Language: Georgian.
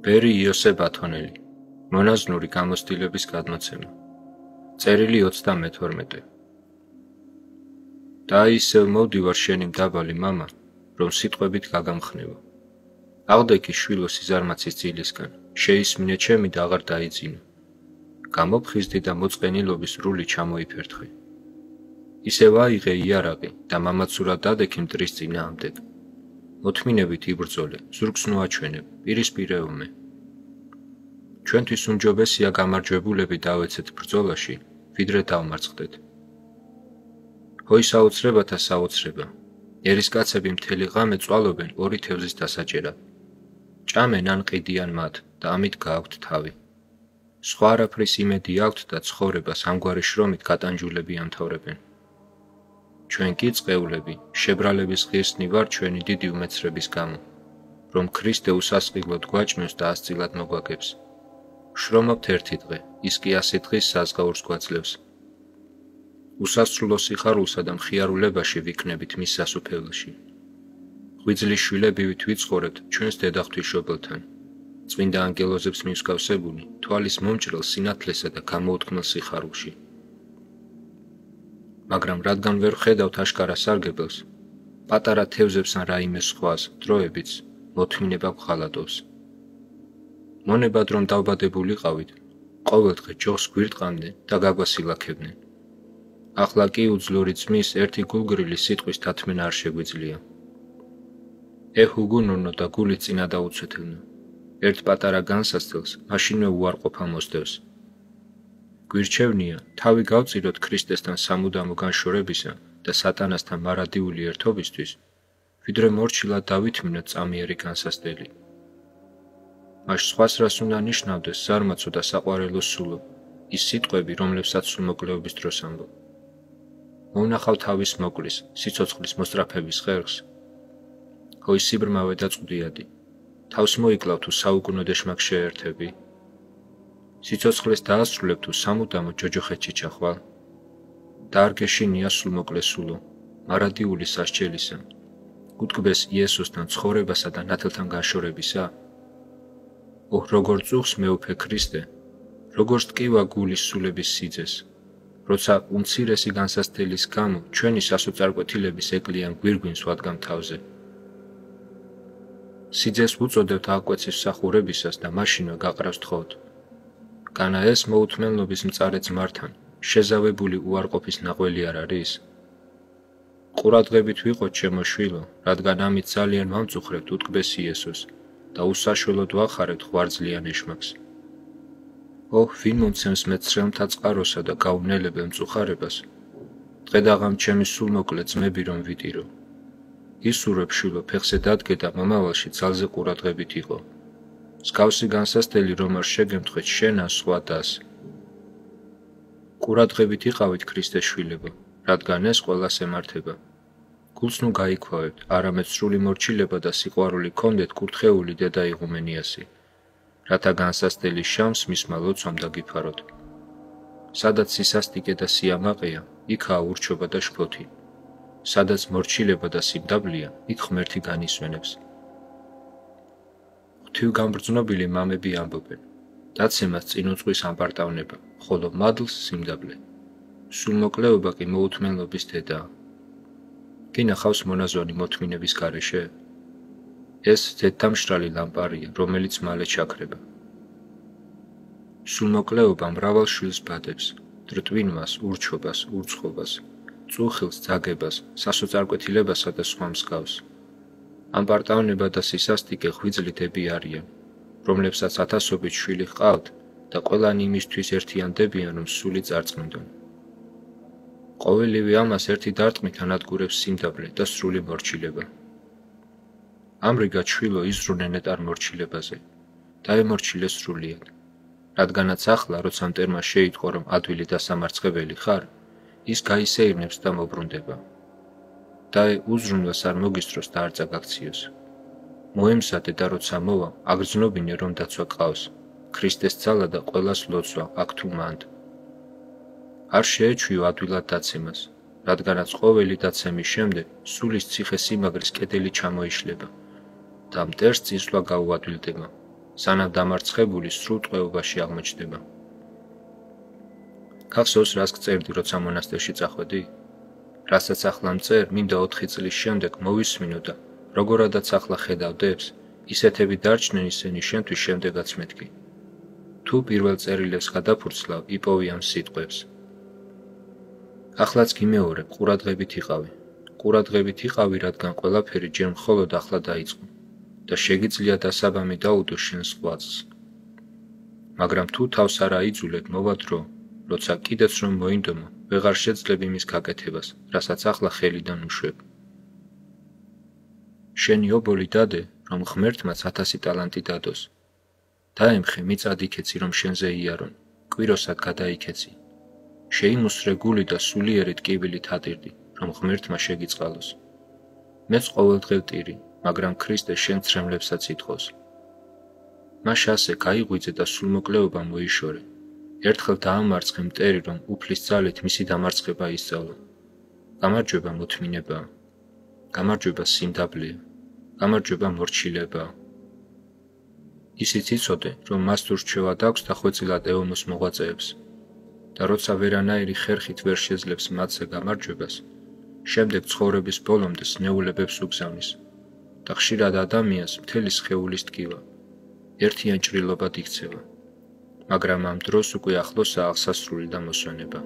ბერი იოსე ბათონელი, მონაზვნური გამოცდილების გადმოცემა. წერილი 32. და ისევ მოვდივარ შენი მდაბალი მამა, რომ სიტყვებით გაგამხნევო. აღდეგი შვილო სიზარმაცის ძილისგან, შეისმინე ჩემი და აღარ დაიძინო. გამოფხიზდი და მოწყენილობის რული ჩამოიფერთხე. ისევ აიღე იარაღი და მამაცურად დადექი მტრის წინააღმდეგ. მოთმინებით იბრძოლე, ზურგს ნუაჩვენებ, პირისპირეომე. ჩვენთვის უმჯობესია გამარჯვებულები დავეცეთ ბრძოლაში, ვიდრე დავმარცხდეთ. ჰოი საოცრებათა საოცრება, ერისკაცები მთელი ღამე წვალობენ ორი თევზის დასაჭერად. ჭამენ ან ყიდიან მათ და ამით გააქვთ თავი. სხვა არაფრის იმედი აქვთ და ცხოვრებას ამგვარი შრომით გატანჯულები ამთავრებენ. ჩვენ კი წყეულები, შებრალების ღირსნი ვარ ჩვენი დიდი უმეცრების გამო, რომ ქრისტე უსასყიდლოდ გვაჭმევს და ასწილად მოგვაგებს. შრომობთ ერთი დღე, ის კი 100 დღის საზღაურს გვაძლევს. უსასრულო სიხარულსა და მხიარულებაში ვიქნებით მის სასუფეველში. ღვიძლის შვილებივით ვიცხოვრებთ ჩვენს დედაღვთისმშობელთან, წმინდა ანგელოზებს მისგავსებული, თვალის მომჭრელ სინათლესა და გამოუთქმელ სიხარულში. მაგრამ რადგან ვერ ვხედავთ აშკარა სარგებელს, პატარა თევზებს ან რაიმე სხვას, დროებიც მოთმინება გვღალატავს. მონებად რომ დავბადებულიყავით, ყოველდღე ჯოხს გვირტყამდნენ და გაგვასილაქებდნენ. ახლა კი უძლური ძმის ერთი გულგრილი სიტყვის დათმენა არ შეგვიძლია. ეჰუგუნურნო და გულით წინა დაუცვეთელნო. ერთ პატარა განსაცდელს მაშინვე უარყოფა მოსდევს. გვირჩევნია, თავი გავწიროთ ქრისტესთან სამუდამო განშორებისა და სატანასთან მარადიული ერთობისთვის, ვიდრე მორჩილად დავითმინოთ წამიერი განსასწრელი. მას სხვას რას უნდა ნიშნავდეს ზარმაცო და საყვარელო სულო, ის სიტყვები, რომლებსაც სულმოკლეობის დროს ამბობ. მოვნახავ თავის მოკლის, სიცოცხლის მოსწრაფების ხერხს. ჰოი სიბრმავე და წვდიადი, თავს მოიკლავ თუ საუკუნო დეშმაკ შეერთები. სიცოცხლეს დაასრულებ თუ სამუდამო ჯოჯოხეთში ჩახვალ. და არ გეშინია სულმოკლე სულო, მარადიული სასჯელისა, გუტკბეს იესოსთან ცხოვრებასა და ნათელთან განშორებისა. ოჰ, როგორ წუხს მეუფე ქრისტე, როგორ ტკივა გულის სულების სიძეს, როცა უმცირესი განსასწრელის გამო ჩვენი სასოწარკვეთილების ეკლიან გვირგვინს ვადგამ თავზე. სიძეს ვუწოდებთ აღკვეცის მსახურებისას და მაშინვე გაყრავს თხოვთ. განა ეს მოუთმენლობის მწარე ძმართან შეზავებული უარყოფის ნაღველი არ არის? ყურადღებით ვიყოთ ჩემო შვილო, რადგან ამით ძალიან ვამწუხრებთ უტკბეს იესოს და უსაშველოდ ვახარებთ ღვარძლიან ეშმაკს. ოჰ, ვინ მომცემს მე ცხელმთა წყაროსა და გაუნელებელ მწუხარებას, დღედაღამ ჩემი სულმოკლე ძმები რომ ვიტირო. ისურვებ შვილო, ფეხზე დადგე და მომავალში ძალზე ყურადღებით იყო. მსგავსი განსასწრელი რომ არ შეგემთხვეთ შენ ან სხვა დას. ყურადღებით იყავით ქრისტეს შვილებო, რადგან ეს ყველას ემართება. გულს ნუ გაიქვავებთ, არამედ სრული მორჩილება და სიყვარული გქონდეთ კურთხეული დედა იღუმენიასი, რათა განსასწრელი შამს მისმა ლოცვამ დაგიფაროთ. სადაც სისასტიკე და სიამაყეა, იქაა ურჩობა და შფოთი. სადაც მორჩილება და სიმდაბლეა, იქ ღმერთი განისვენებს. ღვთივგამბრძნობილი მამები ამბობენ, დაცემას წინ უძღვის ამპარტავნება, ხოლო მადლს სიმდაბლე. სულმოკლეობა კი მოუთმენლობის დედაა. გინახავს მონაზონი მოთმინების გარეშე? ეს ზედდამშრალი ლამპარია, რომელიც მალე ჩაქრება. სულმოკლეობა მრავალ შვილს ბადებს, დრტვინვას, ურჩობას, ურცხობას, წუხილს, ძაგებას, სასოწარკვეთილებასა და სხვა მსგავს. ამპარტავნება და სისასტიკე ღვიძლითები არიან, რომლებსაც ათასობით შვილი ჰყავთ და ყველანი იმისთვის ერთიანდებიან, რომ სული წარწმუნდონ. ყოველივე ამას ერთი დარტყმით ანადგურებს სიმდაბლე და სრული მორჩილება. ამრიგად შვილო იზრუნე ნეტარ მორჩილებაზე, დაემორჩილე სრულიად, რადგანაც ახლა, როცა მტერმა შეიტყო, რომ ადვილი დასამარცხებელი ხარ, ის გაისეირნებს და მობრუნდება. დაე უზრუნველს არ მოგისწროს და არ წაგაქციოს. მოემზადე და როცა მოვა, აგრძნობინე რომ დაცვა ყავს, ქრისტეს ძალა და ყველას ლოცვა აქ თუ მანდ. არ შეეჩვიო ადვილად დაცემას, რადგანაც ყოველი დაცემის შემდეგ სულის ციხე სიმაგრის კედელი ჩამოიშლება და მტერს წინსვლა გაუადვილდება, სანამ დამარცხებული სრულ ტყვეობაში აღმოჩნდება. გახსოვს, რას გწერდი, როცა მონასტერში წახვედი? რასაც ახლა მწერ, მინდა 4 წლის შემდეგ მოვისმინო და როგორადაც ახლა ხედავ დებს, ისეთები დარჩნენ ისინი შენთვის შემდეგაც მეთქი. თუ პირველ წერილებს გადაფურცლავ, იპოვი ამ სიტყვებს. ახლაც გიმეორებ, ყურადღებით იყავი. ყურადღებით იყავი, რადგან ყველაფერი ჯერ მხოლოდ ახლა დაიწყო და შეგიძლია დასაბამი დაუდო შენს ღვაწლს. მაგრამ თუ თავს არ აიძულებ, მოვა დრო, როცა კიდეც რომ მოინდომო, ვეღარ შეძლებ იმის გაკეთებას, რასაც ახლა ხელიდან უშვებ. შენი ობოლი დადე, რომ ღმერთმაც 1000 ტალანტი დადოს. დაემხე მიწად იქეცი, რომ შენზე იარონ, კვიროსად გადაიქეცი. შეიმუსრე გული და სულიერი ტკივილით ატირდი, რომ ღმერთმა შეგიწყალოს. მეც ყოველდღე ვტირი, მაგრამ ქრისტე შენ ცრემლებსაც ითხოვს. მას ასე გაიღვიძე და სულმოკლეობა მოიშორე. ერთხელ დაამარცხე მტერი, რომ უფლის ძალით მისი დამარცხება ისწავლო. გამარჯვება მოთმინებაა, გამარჯვება სიმდაბლეა, გამარჯვება მორჩილებაა. ისიც იცოდე, რომ მას თუ რჩევად აქვს დახვეწილად ეომოს მოღვაწეებს და როცა ვერანაირი ხერხით ვერ შეძლებს მათზე გამარჯვებას, შემდეგ ცხოვრების ბოლომდე სნეულებებს უგზავნის და ხშირად ადამიანს მთელი სხეულის ტკივა ერთიან ჭრილობად იქცევა, მაგრამ ამ დროს უკვე ახლოსაა აღსასრული და მოსვენება.